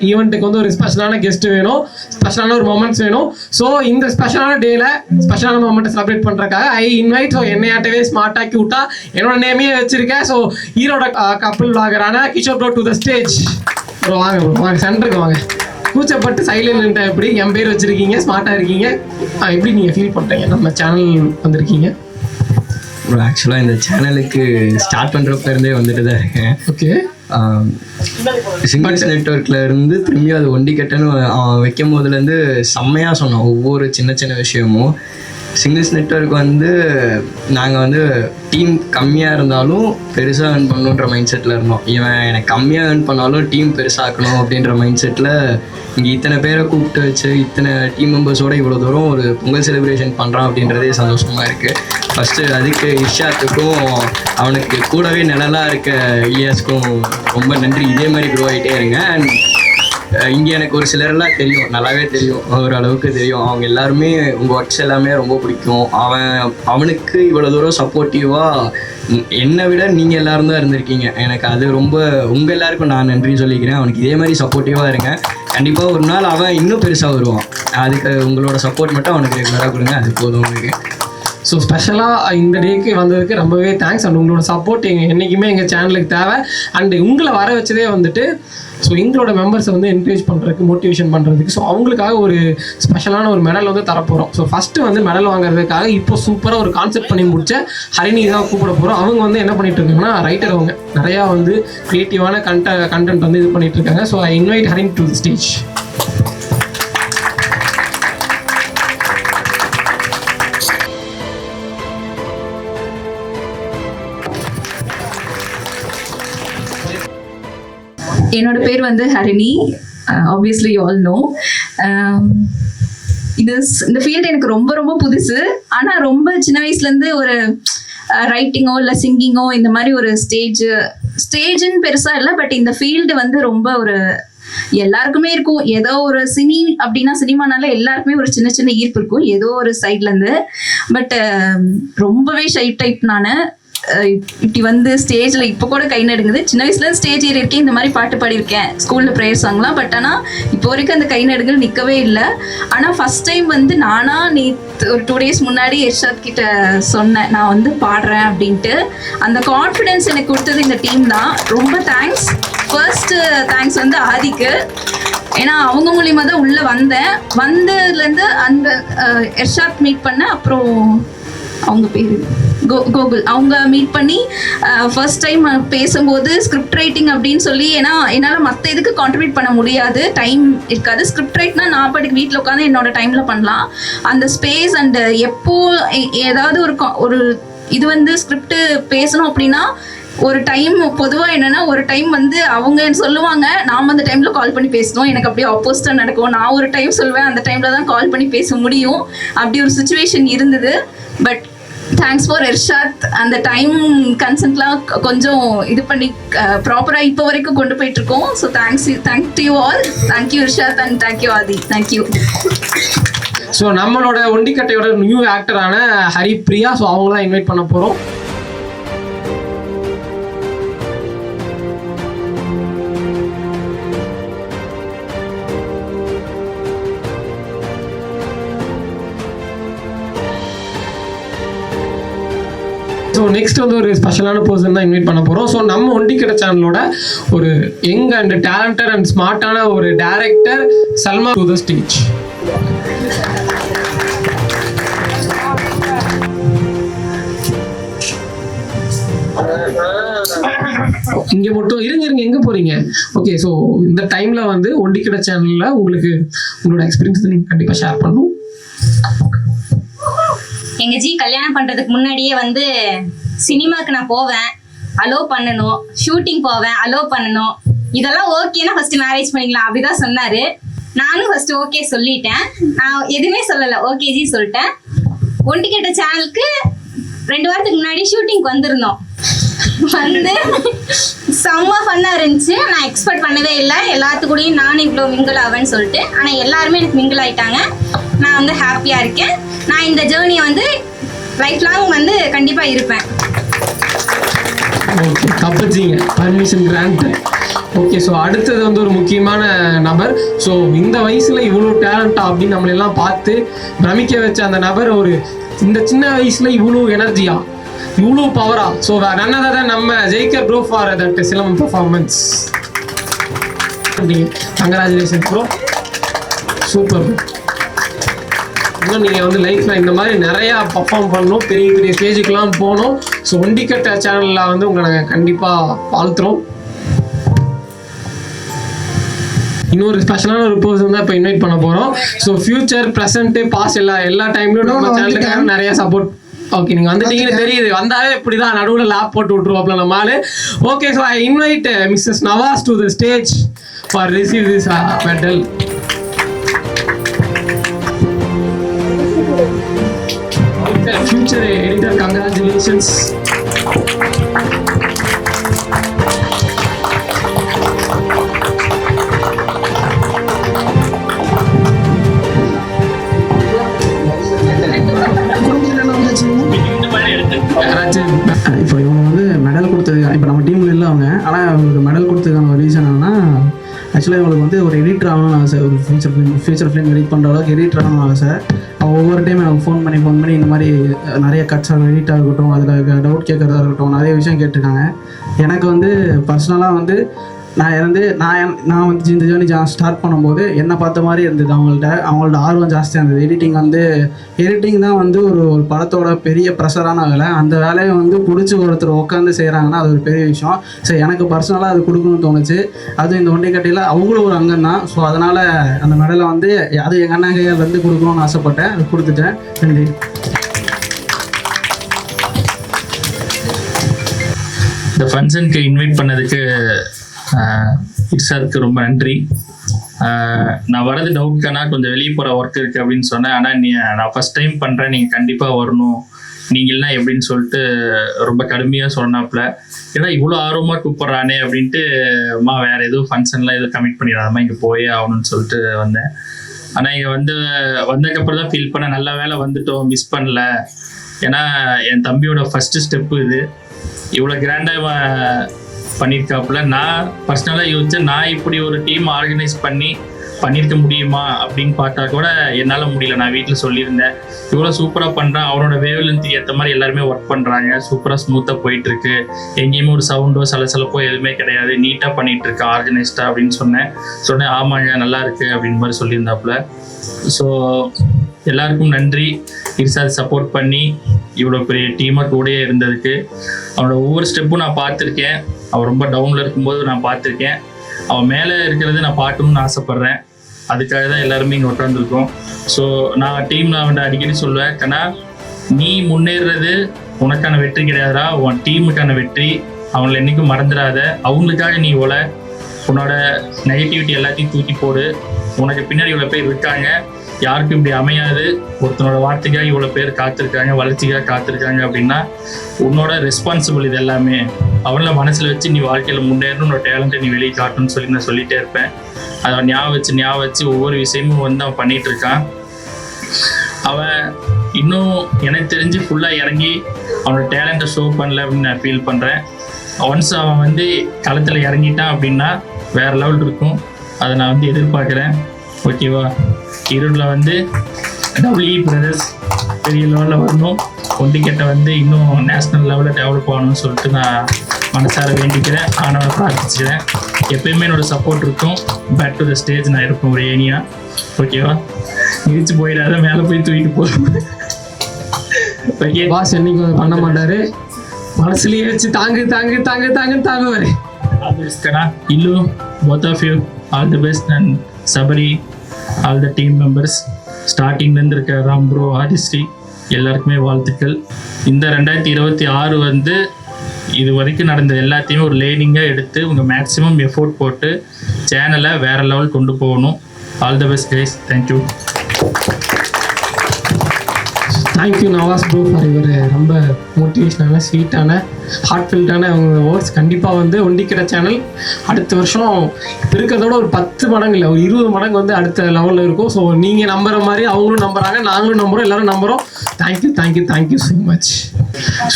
ஈவெண்ட்டுக்கு வந்து ஒரு ஸ்பெஷலான கெஸ்ட் வேணும், ஸ்பெஷலான ஒரு மொமெண்ட்ஸ் வேணும். ஸோ இந்த ஸ்பெஷலான டேல ஸ்பெஷலான மொமெண்ட்டை செலிப்ரேட் பண்ணுறதுக்காக ஐ இன்வைட். ஸோ என்னையாட்டவே ஸ்மார்ட்டாக க்யூட்டா என்னோட நேமே வச்சிருக்கேன். ஸோ ஈரோட கப்பல் விளாகரான Kishore bro to the stage. Bro வாங்க ப்ரோ, வாங்க சென்டருக்கு வாங்க. கூச்சப்பட்டு சைலண்ட் எப்படி என் பேர் வச்சிருக்கீங்க, ஸ்மார்ட்டாக இருக்கீங்க, எப்படி நீங்கள் ஃபீல் பண்ணுறீங்க நம்ம சேனல் வந்திருக்கீங்க? ப்ரோ ஆக்சுவலாக இந்த சேனலுக்கு ஸ்டார்ட் பண்ணுறப்ப இருந்தே வந்துட்டு தான் இருக்கேன். ஓகே, சிங்கிள்ஸ் நெட்வொர்க்கில் இருந்து திரும்பி அது ஒண்டிக்கட்டன்னு வைக்கும் போதுலேருந்து செம்மையாக சொன்னோம். ஒவ்வொரு சின்ன சின்ன விஷயமும் சிங்கிள்ஸ் நெட்வொர்க் வந்து நாங்கள் வந்து டீம் கம்மியாக இருந்தாலும் பெருசாக ஏர்ன் பண்ணணுன்ற மைண்ட் செட்டில் இருந்தோம். இவன் எனக்கு கம்மியாக ஏர்ன் பண்ணாலும் டீம் பெருசாக்கணும் அப்படின்ற மைண்ட் செட்டில் இங்கே இத்தனை பேரை கூப்பிட்டு வச்சு இத்தனை டீம் மெம்பர்ஸோடு இவ்வளோ தூரம் ஒரு பொங்கல் செலிப்ரேஷன் பண்ணுறான் அப்படின்றதே சந்தோஷமாக இருக்குது. ஃபஸ்ட்டு அதுக்கு இஷாத்துக்கும் அவனுக்கு கூடவே நிழலாக இருக்க இலியாஸ்க்கும் ரொம்ப நன்றி. இதே மாதிரி க்ரோ ஆகிட்டே இருங்க. அண்ட் இங்கே எனக்கு ஒரு சிலரெல்லாம் தெரியும், நல்லாவே தெரியும், ஓரளவுக்கு தெரியும். அவங்க எல்லாருமே உங்கள் ஒர்க்ஸ் எல்லாமே ரொம்ப பிடிக்கும். அவனுக்கு இவ்வளோ தூரம் சப்போர்ட்டிவாக என்னை விட நீங்கள் எல்லாரும் தான் இருந்திருக்கீங்க. எனக்கு அது ரொம்ப உங்கள் எல்லாருக்கும் நான் நன்றி சொல்லிக்கிறேன். அவனுக்கு இதே மாதிரி சப்போர்ட்டிவாக இருங்க. கண்டிப்பாக ஒரு நாள் அவன் இன்னும் பெருசாக வருவான். அதுக்கு உங்களோட சப்போர்ட் மட்டும் அவனுக்கு ரெகுலராக கொடுங்க, அது போதும் உங்களுக்கு. ஸோ ஸ்பெஷலாக இந்த டேக்கு வந்ததுக்கு ரொம்பவே தேங்க்ஸ். அண்ட் உங்களோட சப்போர்ட் என்றைக்குமே எங்கள் சேனலுக்கு தேவை. அண்டு உங்களை வர வச்சதே வந்துட்டு ஸோ எங்களோட மெம்பர்ஸை வந்து என்கரேஜ் பண்ணுறதுக்கு, மோட்டிவேஷன் பண்ணுறதுக்கு. ஸோ அவங்களுக்காக ஒரு ஸ்பெஷலான ஒரு மெடல் வந்து தரப்போகிறோம். ஸோ ஃபஸ்ட்டு வந்து மெடல் வாங்குறதுக்காக இப்போ சூப்பராக ஒரு கான்செப்ட் பண்ணி முடிச்ச ஹரிணி தான் கூப்பிட போகிறோம். அவங்க வந்து என்ன பண்ணிட்டு இருக்காங்கன்னா ரைட்டர், அவங்க நிறையா வந்து க்ரியேட்டிவான கண்டென்ட் வந்து இது பண்ணிட்டு இருக்காங்க. So I invite Harini to the stage. என்னோட பேர் வந்து Harini. Obviously you all know. இந்த ஃபீல்டு எனக்கு ரொம்ப ரொம்ப புதுசு. ஆனால் ரொம்ப சின்ன வயசுலேருந்து ஒரு ரைட்டிங்கோ இல்லை சிங்கிங்கோ இந்த மாதிரி ஒரு ஸ்டேஜுன்னு பெருசாக இல்லை. பட் இந்த ஃபீல்டு வந்து ரொம்ப ஒரு எல்லாருக்குமே இருக்கும். ஏதோ ஒரு அப்படின்னா சினிமானால எல்லாருக்குமே ஒரு சின்ன சின்ன ஈர்ப்பு இருக்கும் ஏதோ ஒரு சைட்லேருந்து. பட் ரொம்பவே ஷை டைப் நான். இப்படி வந்து ஸ்டேஜில் இப்போ கூட கை நடுங்குது. சின்ன வயசுல ஸ்டேஜ் ஏறி இருக்கேன், இந்த மாதிரி பாட்டு பாடியிருக்கேன் ஸ்கூலில் ப்ரேயர் சாங்லாம். பட் ஆனால் இப்போ வரைக்கும் அந்த கை நடுங்கள் நிற்கவே இல்லை. ஆனால் ஃபஸ்ட் டைம் வந்து ஒரு 2 days முன்னாடி இர்ஷாத் கிட்ட சொன்னேன் நான் வந்து பாடுறேன் அப்படின்ட்டு. அந்த கான்ஃபிடென்ஸ் எனக்கு கொடுத்தது இந்த டீம் தான். ரொம்ப தேங்க்ஸ். ஃபர்ஸ்ட்டு தேங்க்ஸ் வந்து ஆதிக்கு. ஏன்னா அவங்க மூலியமா தான் உள்ளே வந்ததுலேருந்து அந்த இர்ஷாத் மீட் பண்ணேன். அப்புறம் அவங்க பேர் கோகுல், அவங்க மீட் பண்ணி ஃபர்ஸ்ட் டைம் பேசும்போது ஸ்கிரிப்ட் ரைட்டிங் அப்படின்னு சொல்லி, ஏன்னா என்னால் மற்ற இதுக்கு கான்ட்ரிபியூட் பண்ண முடியாது, டைம் இருக்காது. ஸ்கிரிப்ட் ரைட்னா நான் பாட்டுக்கு வீட்டில் உட்காந்து என்னோட டைமில் பண்ணலாம். அந்த ஸ்பேஸ் அண்ட் எப்போ ஏதாவது ஒரு இது வந்து ஸ்கிரிப்ட் பேசணும் அப்படின்னா ஒரு டைம் பொதுவாக என்னென்னா ஒரு டைம் வந்து அவங்க சொல்லுவாங்க, நாம் அந்த டைமில் கால் பண்ணி பேசணும். எனக்கு அப்படியே ஆப்போசிட்டாக நடக்கும். நான் ஒரு டைம் சொல்வேன், அந்த டைமில் தான் கால் பண்ணி பேச முடியும். அப்படி ஒரு சுச்சுவேஷன் இருந்தது. But thanks for Irshad. அந்த டைம் கன்சென்ட்லாம் கொஞ்சம் இது பண்ணி ப்ராப்பராக இப்போ வரைக்கும் கொண்டு போயிட்டுருக்கோம். So thank you all. Thank you Irshad and thank you Aadhi. Thank you. So நம்மளோட ஒண்டிக்கட்டையோட நியூ ஆக்டரான ஹரிப்ரியா, ஸோ அவங்க தான் இன்வைட் பண்ண போகிறோம். ஸோ நெக்ஸ்ட் வந்து ஒரு ஸ்பெஷலான பர்சன் தான் இன்வைட் பண்ண போகிறோம். ஸோ நம்ம ஒண்டிக்கடை சேனலோட ஒரு யங் அண்ட் டேலண்டட் அண்ட் ஸ்மார்ட்டான ஒரு director Salma to the stage. இங்கே மட்டும் இருங்க, எங்கே போகிறீங்க? ஓகே, ஸோ இந்த டைமில் வந்து ஒண்டிக்கடை சேனலில் உங்களோட எக்ஸ்பீரியன்ஸ் நீங்கள் கண்டிப்பாக ஷேர் பண்ணணும். எங்க கல்யாணம் பண்றதுக்கு முன்னாடியே வந்து சினிமாக்கு நான் போவேன், அலோ பண்ணணும், ஷூட்டிங் போவேன், அலோ பண்ணணும். இதெல்லாம் ஓகேனா ஃபர்ஸ்ட் மேரேஜ் பண்ணிக்கலாம் அப்படிதான் சொன்னாரு. நானும் ஃபர்ஸ்ட் ஓகே சொல்லிட்டேன். நான் எதுவுமே சொல்லலை, ஓகே சொல்லிட்டேன். ஒண்டிக்கட்டை சேனலுக்கு 2 வாரத்துக்கு முன்னாடி ஷூட்டிங்க்கு வந்திருந்தோம். வந்து செம்ம ஃபன்னா இருந்துச்சு. நான் எக்ஸ்பெக்ட் பண்ணவே இல்லை எல்லாத்துக்கூடையும் நானும் இவ்வளோ மிங்கிள் ஆவேன்னு சொல்லிட்டு. ஆனால் எல்லாருமே எனக்கு மிங்கிள் ஆகிட்டாங்க. நான் வந்து ஹாப்பியாக இருக்கேன். நான் இந்த ஜேர்னியை வந்து லைஃப் லாங் வந்து கண்டிப்பாக இருப்பேன். ஓகே, தப்பிச்சிங்க, பர்மிஷன் கிராண்ட். ஓகே, ஸோ அடுத்தது வந்து ஒரு முக்கியமான நபர். ஸோ இந்த வயசுல இவ்வளோ டேலண்டா அப்படின்னு நம்மளெல்லாம் பார்த்து பிரமிக்க வச்ச அந்த நபர் ஒரு இந்த சின்ன வயசுல இவ்வளோ எனர்ஜியா, இவ்வளோ பவரா. ஸோ நன்னதாக நம்ம ஜெயிக்கர் bro for that silambam performance. Congratulation bro, super. இன்னும் நீங்கள் வந்து லைஃப்பில் இந்த மாதிரி நிறையா பர்ஃபார்ம் பண்ணணும், பெரிய பெரிய ஸ்டேஜுக்கெலாம் போகணும். ஸோ ஒண்டிக்கட்ட சேனலில் வந்து உங்களை நாங்கள் கண்டிப்பாக வாழ்த்துறோம். இன்னொரு ஸ்பெஷலான ஒரு பர்சன் தான் இப்போ இன்வைட் பண்ண போகிறோம். ஸோ ஃபியூச்சர், ப்ரெசென்ட்டு, பாஸ்ட் எல்லா டைம்லையும் நம்ம சேனலுக்காக நிறையா சப்போர்ட். ஓகே, நீங்கள் வந்துட்டீங்கன்னு தெரியுது, வந்தாலே இப்படி தான் நடுவில் லேப் போட்டு விட்ருவோம்ல நம்ம ஆளு. Okay, so I invite missus Nawaz to the stage for receive this medal. Future editor, congratulations. இப்போ இவங்க வந்து மெடல் கொடுத்தது, இப்போ நம்ம டீமில் இல்லை அவங்க, ஆனால் அவங்களுக்கு மெடல் கொடுத்ததுக்கான ஒரு ரீசன் என்னன்னா, ஆக்சுவலாக இவங்களுக்கு வந்து ஒரு எடிட்டர் ஆகணும்னு ஆசை, ஒரு ஃபியூச்சர் ஃபிலிம் எடிட் பண்ணுற அளவுக்கு எடிட்டர் ஆகணும்னு ஆசை. ஒவ்வொரு டைம் எனக்கு ஃபோன் பண்ணி இந்த மாதிரி நிறைய கட்ஸாக எடிட்டாக இருக்கட்டும், அதில் டவுட் கேட்குறதா இருக்கட்டும், நிறைய விஷயம் கேட்டிருக்காங்க. எனக்கு வந்து பர்சனலாக வந்து நான் வந்து இந்த ஜேர்னி ஸ்டார்ட் பண்ணும்போது என்னை பார்த்த மாதிரி இருந்தது. அவங்கள்ட்ட ஆர்வம் ஜாஸ்தியாக இருந்தது. எடிட்டிங் தான் வந்து ஒரு படத்தோட பெரிய ப்ரெஷரான வேலை. அந்த வேலையை வந்து பிடிச்சி ஒருத்தர் உட்காந்து செய்கிறாங்கன்னா அது ஒரு பெரிய விஷயம். ஸோ எனக்கு பர்சனலாக அது கொடுக்கணும்னு தோணுச்சு. அதுவும் இந்த ஒண்டிக்கட்டையில் அவங்களும் ஒரு அங்கம் தான். ஸோ அதனால் அந்த மெடலை வந்து அது எங்கள் அண்ணன் கையில் வந்து கொடுக்கணும்னு ஆசைப்பட்டேன், அது கொடுத்துட்டேன். நன்றி. இந்த ஃபங்க்ஷனுக்கு இன்வைட் பண்ணதுக்கு இர்ஷாதுக்கு ரொம்ப நன்றி. நான் வரது டவுட்கானா கொஞ்சம் வெளியே போகிற ஒர்க் இருக்குது அப்படின்னு சொன்னேன். ஆனால் நான் ஃபஸ்ட் டைம் பண்ணுறேன், நீங்கள் கண்டிப்பாக வரணும், நீங்கள்லாம் எப்படின்னு சொல்லிட்டு ரொம்ப கடுமையாக சொன்னாப்புல. ஏன்னா இவ்வளோ ஆர்வமாக கூப்பிட்றானே அப்படின்ட்டு அம்மா வேறு எதுவும் ஃபங்க்ஷன்லாம் எதுவும் கமிட் பண்ணிடாதம்மா, இங்கே போயே ஆகணும்னு சொல்லிட்டு வந்தேன். ஆனால் இங்கே வந்ததுக்கப்புறம் தான் ஃபீல் பண்ண நல்ல வேலை வந்துட்டோம், மிஸ் பண்ணல. ஏன்னா என் தம்பியோட ஃபஸ்ட்டு ஸ்டெப்பு இது. இவ்வளோ கிராண்டாக பண்ணியிருக்காப்புல. நான் பர்சனலாக யோசிச்சேன், நான் இப்படி ஒரு டீம் ஆர்கனைஸ் பண்ணியிருக்க முடியுமா அப்படின்னு பார்த்தா கூட என்னால் முடியல. நான் வீட்டில் சொல்லியிருந்தேன், இவ்வளோ சூப்பராக பண்ணுறான், அவனோட வேவ்லென்த்துக்கு ஏற்ற மாதிரி எல்லாருமே ஒர்க் பண்ணுறாங்க, சூப்பராக ஸ்மூத்தாக போயிட்டுருக்கு, எங்கேயுமே ஒரு சவுண்டோ சலசலப்போ எதுவுமே கிடையாது, நீட்டாக பண்ணிகிட்ருக்கேன் ஆர்கனைஸ்டாக அப்படின்னு சொன்னேன். ஆமாங்க நல்லா இருக்குது அப்படின்னு மாதிரி சொல்லியிருந்தாப்புல. ஸோ எல்லாருக்கும் நன்றி. இர்ஷாத் சப்போர்ட் பண்ணி இவ்வளோ பெரிய டீமாக கூடயே இருந்ததுக்கு. அவனோட ஒவ்வொரு ஸ்டெப்பும் நான் பார்த்துருக்கேன். அவன் ரொம்ப டவுனில் இருக்கும்போது நான் பார்த்துருக்கேன். அவன் மேலே இருக்கிறது நான் பார்க்கணுன்னு ஆசைப்பட்றேன். அதுக்காக தான் எல்லாருமே இங்கே உட்காந்துருக்கோம். ஸோ நான் டீமில் அவன்கிட்ட அடிக்கடி சொல்லுவேன், கண்ணா நீ முன்னேறது உனக்கான வெற்றி கிடையாதுடா, உன் டீமுக்கான வெற்றி. அவங்கள என்றைக்கும் மறந்துடாத. அவங்களுக்காக நீ உன்னோட நெகட்டிவிட்டி எல்லாத்தையும் தூக்கி போடு. உனக்கு பின்னாடி இவ்வளோ பேர் இருக்காங்க, யாருக்கும் இப்படி அமையாது. ஒருத்தனோட வார்த்தைக்காக இவ்வளோ பேர் காத்திருக்காங்க, வளர்ச்சிக்காக காத்திருக்காங்க அப்படின்னா உன்னோட ரெஸ்பான்சிபிள் இது எல்லாமே. அவங்கள மனசில் வச்சு நீ வாழ்க்கையில் முன்னேறணும், உன்னோட டேலண்ட்டை நீ வெளியே காட்டணும்னு சொல்லி நான் சொல்லிகிட்டே இருப்பேன். அதை ஞாபகம் வச்சு ஒவ்வொரு விஷயமும் வந்து அவன் பண்ணிகிட்டு இருக்கான். அவன் இன்னும் எனக்கு தெரிஞ்சு ஃபுல்லாக இறங்கி அவனோட டேலண்ட்டை ஷோ பண்ணல அப்படின்னு நான் ஃபீல் பண்ணுறேன். ஒன்ஸ் அவன் வந்து களத்தில் இறங்கிட்டான் அப்படின்னா வேறு லெவல் இருக்கும். அதை நான் வந்து எதிர்பார்க்குறேன். ஓகேவா? ஈரோட்டில் வந்து டபிள்யூ பிரதர்ஸ் பெரிய லெவலில் வரணும், ஒண்டிக்கட்டை வந்து இன்னும் நேஷ்னல் லெவலில் டெவலப் ஆகணும்னு சொல்லிட்டு நான் மனசார வேண்டிக்கிறேன், ஆனவனை பிரார்த்திச்சுக்கிறேன். எப்பயுமே என்னோட சப்போர்ட் இருக்கும். பேக் டு த ஸ்டேஜ் நான் இருப்பேன் ஒரு ஏனியா. ஓகேவா? மிதிச்சு போயிடாத, மேலே போய் தூக்கிட்டு போதும். ஓகே, பாஸ் என்னைக்கு பண்ண மாட்டாரு, மனசுலயே வச்சு தாங்குவாரு. இல்லு both of you all the best, and Sabari all the team members ஸ்டார்டிங்லேருந்து இருக்க ராம் ப்ரோ, ஆதிஸ்ரீ எல்லாருக்குமே வாழ்த்துக்கள். இந்த 2026 வந்து இது வரைக்கும் நடந்த எல்லாத்தையுமே ஒரு லேர்னிங்காக எடுத்து உங்கள் மேக்ஸிமம் எஃபோர்ட் போட்டு சேனலை வேறு லெவல் கொண்டு போகணும். All the best guys. Thank you. Thank you Nawaz bro for இவர் ரொம்ப மோட்டிவேஷனான ஸ்வீட்டான ஹார்ட்ஃபில்ட்டான அவங்க வேர்ட்ஸ். கண்டிப்பாக வந்து ஒண்டிக்கிற சேனல் அடுத்த வருஷம் இப்போ இருக்கிறதோட ஒரு 10 மடங்கு இல்லை, ஒரு 20 மடங்கு வந்து அடுத்த லெவலில் இருக்கும். ஸோ நீங்கள் நம்புற மாதிரி அவங்களும் நம்புகிறாங்க, நாங்களும் நம்புகிறோம், எல்லோரும் நம்புகிறோம். Thank you so much.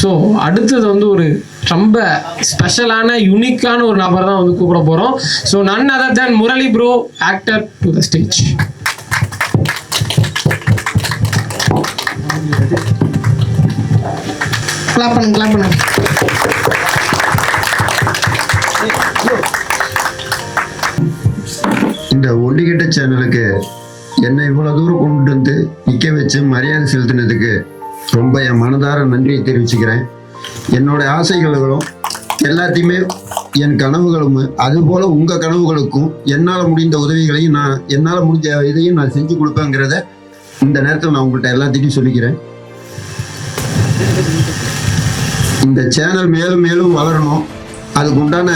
ஸோ அடுத்தது வந்து ஒரு ரொம்ப ஸ்பெஷலான யூனிக்கான ஒரு நபர் தான் வந்து கூப்பிட போகிறோம். So none other than Murali bro, actor, to the stage. Clap பண்ணுங்க. இந்த ஒண்டிக்கிட்ட சேனலுக்கு என்னை இவ்வளோ தூரம் கொண்டு வந்து நிற்க வச்சு மரியாதை செலுத்தினதுக்கு ரொம்ப என் மனதார நன்றியை தெரிவிச்சுக்கிறேன். என்னோட ஆசைகளும் எல்லாத்தையுமே என் கனவுகளும் அதுபோல் உங்கள் கனவுகளுக்கும் என்னால் முடிந்த உதவிகளையும் என்னால் முடிஞ்ச இதையும் நான் செஞ்சு கொடுப்பேங்கிறத இந்த நேரத்தில் நான் உங்கள்கிட்ட எல்லாத்தையும் சொல்லிக்கிறேன். இந்த சேனல் மேலும் மேலும் வளரணும், அதுக்கு உண்டான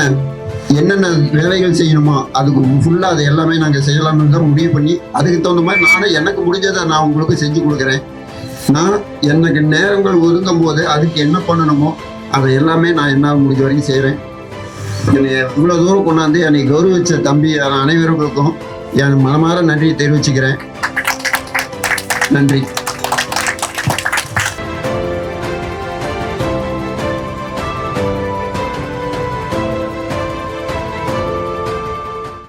என்னென்ன வேலைகள் செய்யணுமோ அதுக்கு ஃபுல்லாக அது எல்லாமே நாங்கள் செய்யலாம்னு தான் முடிவு பண்ணி அதுக்கு தகுந்த மாதிரி நானும் எனக்கு முடிஞ்சதை நான் உங்களுக்கு செஞ்சு கொடுக்குறேன். நான் எனக்கு நேரங்கள் ஒதுங்கும் போது அதுக்கு என்ன பண்ணணுமோ அதை எல்லாமே நான் என்னால் முடிஞ்ச வரைக்கும் செய்கிறேன். என்னை இவ்வளோ தூரம் கொண்டாந்து என்னை கௌரவிச்ச தம்பி அனைவர்களுக்கும் என் மனமார நன்றியை தெரிவிச்சுக்கிறேன். நன்றி.